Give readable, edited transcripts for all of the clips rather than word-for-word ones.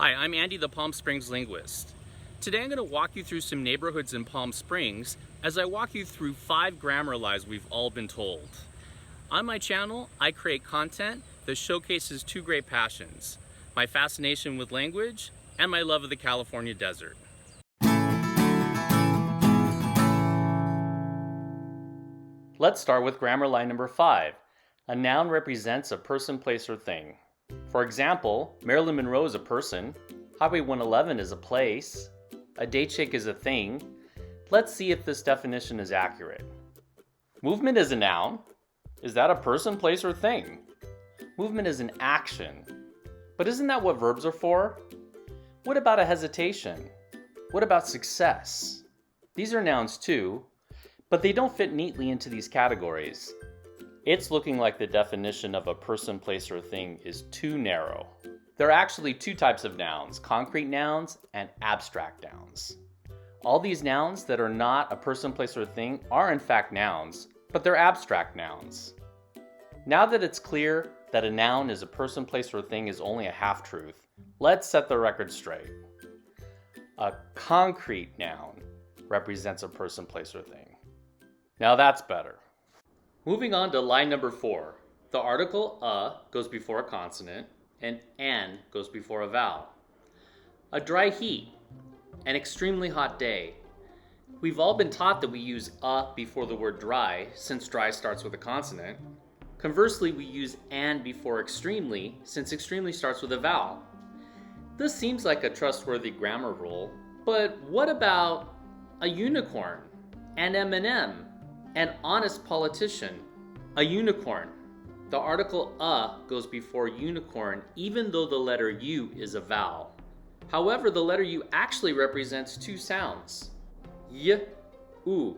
Hi, I'm Andy, the Palm Springs linguist. Today I'm going to walk you through some neighborhoods in Palm Springs as I walk you through 5 grammar lies we've all been told. On my channel, I create content that showcases 2 great passions: my fascination with language and my love of the California desert. Let's start with grammar lie number 5. A noun represents a person, place, or thing. For example, Marilyn Monroe is a person, Highway 111 is a place, a date shake is a thing. Let's see if this definition is accurate. Movement is a noun. Is that a person, place, or thing? Movement is an action. But isn't that what verbs are for? What about a hesitation? What about success? These are nouns too, but they don't fit neatly into these categories. It's looking like the definition of a person, place, or thing is too narrow. There are actually 2 types of nouns: concrete nouns and abstract nouns. All these nouns that are not a person, place, or thing are in fact nouns, but they're abstract nouns. Now that it's clear that a noun is a person, place, or thing is only a half-truth, let's set the record straight. A concrete noun represents a person, place, or thing. Now that's better. Moving on to lie number 4. The article a goes before a consonant and an goes before a vowel. A dry heat, an extremely hot day. We've all been taught that we use a before the word dry, since dry starts with a consonant. Conversely, we use an before extremely, since extremely starts with a vowel. This seems like a trustworthy grammar rule, but what about a unicorn, an M&M, an honest politician, a unicorn? The article a goes before unicorn even though the letter U is a vowel. However, the letter U actually represents 2 sounds: y, u.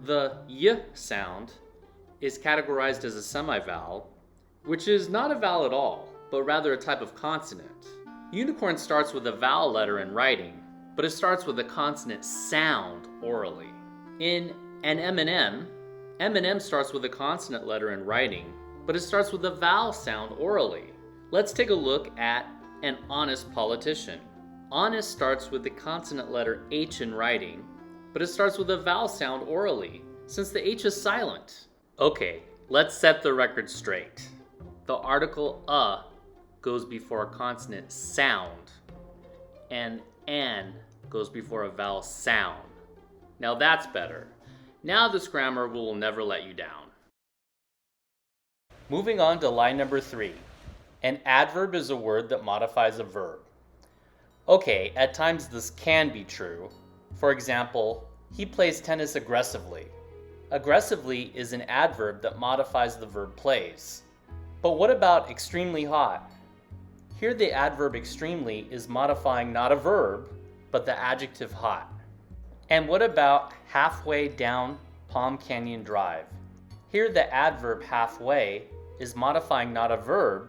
The y sound is categorized as a semivowel, which is not a vowel at all, but rather a type of consonant. Unicorn starts with a vowel letter in writing, but it starts with a consonant sound orally. In an M&M, M&M starts with a consonant letter in writing, but it starts with a vowel sound orally. Let's take a look at an honest politician. Honest starts with the consonant letter H in writing, but it starts with a vowel sound orally, since the H is silent. Okay, let's set the record straight. The article a goes before a consonant sound, and an goes before a vowel sound. Now that's better. Now this grammar rule will never let you down. Moving on to lie number 3. An adverb is a word that modifies a verb. Okay, at times this can be true. For example, he plays tennis aggressively. Aggressively is an adverb that modifies the verb plays. But what about extremely hot? Here the adverb extremely is modifying not a verb, but the adjective hot. And what about halfway down Palm Canyon Drive? Here the adverb halfway is modifying not a verb,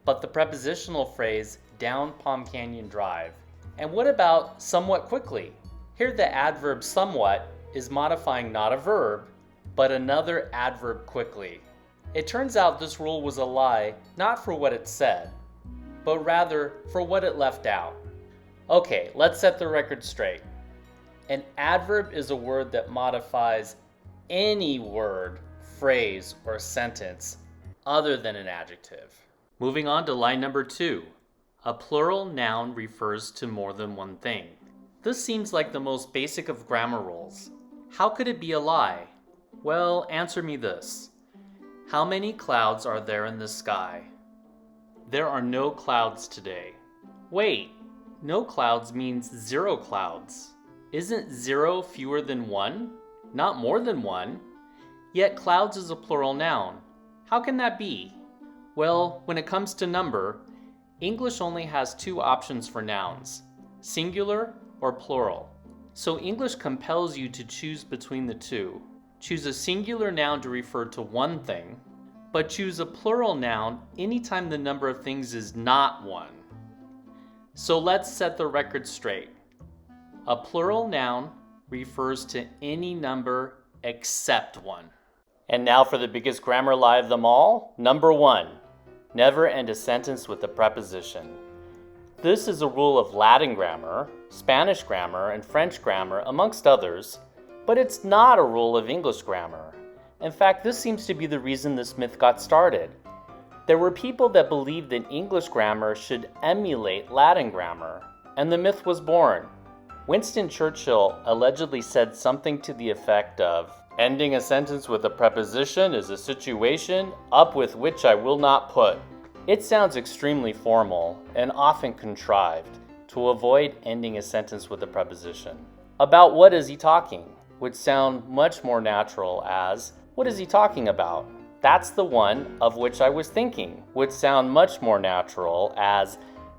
but the prepositional phrase down Palm Canyon Drive. And what about somewhat quickly? Here the adverb somewhat is modifying not a verb, but another adverb quickly. It turns out this rule was a lie, not for what it said, but rather for what it left out. Okay, let's set the record straight. An adverb is a word that modifies any word, phrase, or sentence other than an adjective. Moving on to line number 2. A plural noun refers to more than one thing. This seems like the most basic of grammar rules. How could it be a lie? Well, answer me this. How many clouds are there in the sky? There are no clouds today. Wait, no clouds means 0 clouds. Isn't 0 fewer than 1? Not more than 1. Yet clouds is a plural noun. How can that be? Well, when it comes to number, English only has 2 options for nouns: singular or plural. So English compels you to choose between the 2. Choose a singular noun to refer to one thing, but choose a plural noun anytime the number of things is not 1. So let's set the record straight. A plural noun refers to any number except 1. And now for the biggest grammar lie of them all, number 1. Never end a sentence with a preposition. This is a rule of Latin grammar, Spanish grammar, and French grammar, amongst others, but it's not a rule of English grammar. In fact, this seems to be the reason this myth got started. There were people that believed that English grammar should emulate Latin grammar, and the myth was born. Winston Churchill allegedly said something to the effect of, "Ending a sentence with a preposition is a situation up with which I will not put." It sounds extremely formal and often contrived to avoid ending a sentence with a preposition. About what is he talking would sound much more natural as, "What is he talking about? That's the one of which I was thinking," would sound much more natural as,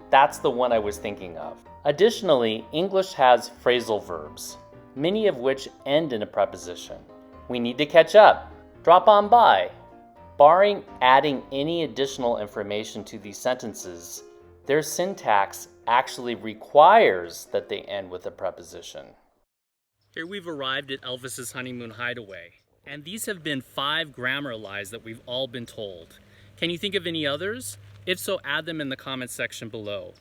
"That's the one I was thinking of." Additionally, English has phrasal verbs, many of which end in a preposition. We need to catch up. Drop on by. Barring adding any additional information to these sentences, their syntax actually requires that they end with a preposition. Here we've arrived at Elvis's honeymoon hideaway, and these have been 5 grammar lies that we've all been told. Can you think of any others? If so, add them in the comments section below.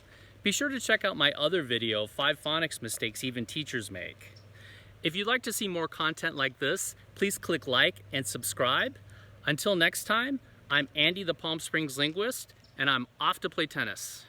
Be sure to check out my other video, 5 phonics mistakes even teachers make. If you'd like to see more content like this, please click like and subscribe. Until next time, I'm Andy the Palm Springs linguist, and I'm off to play tennis.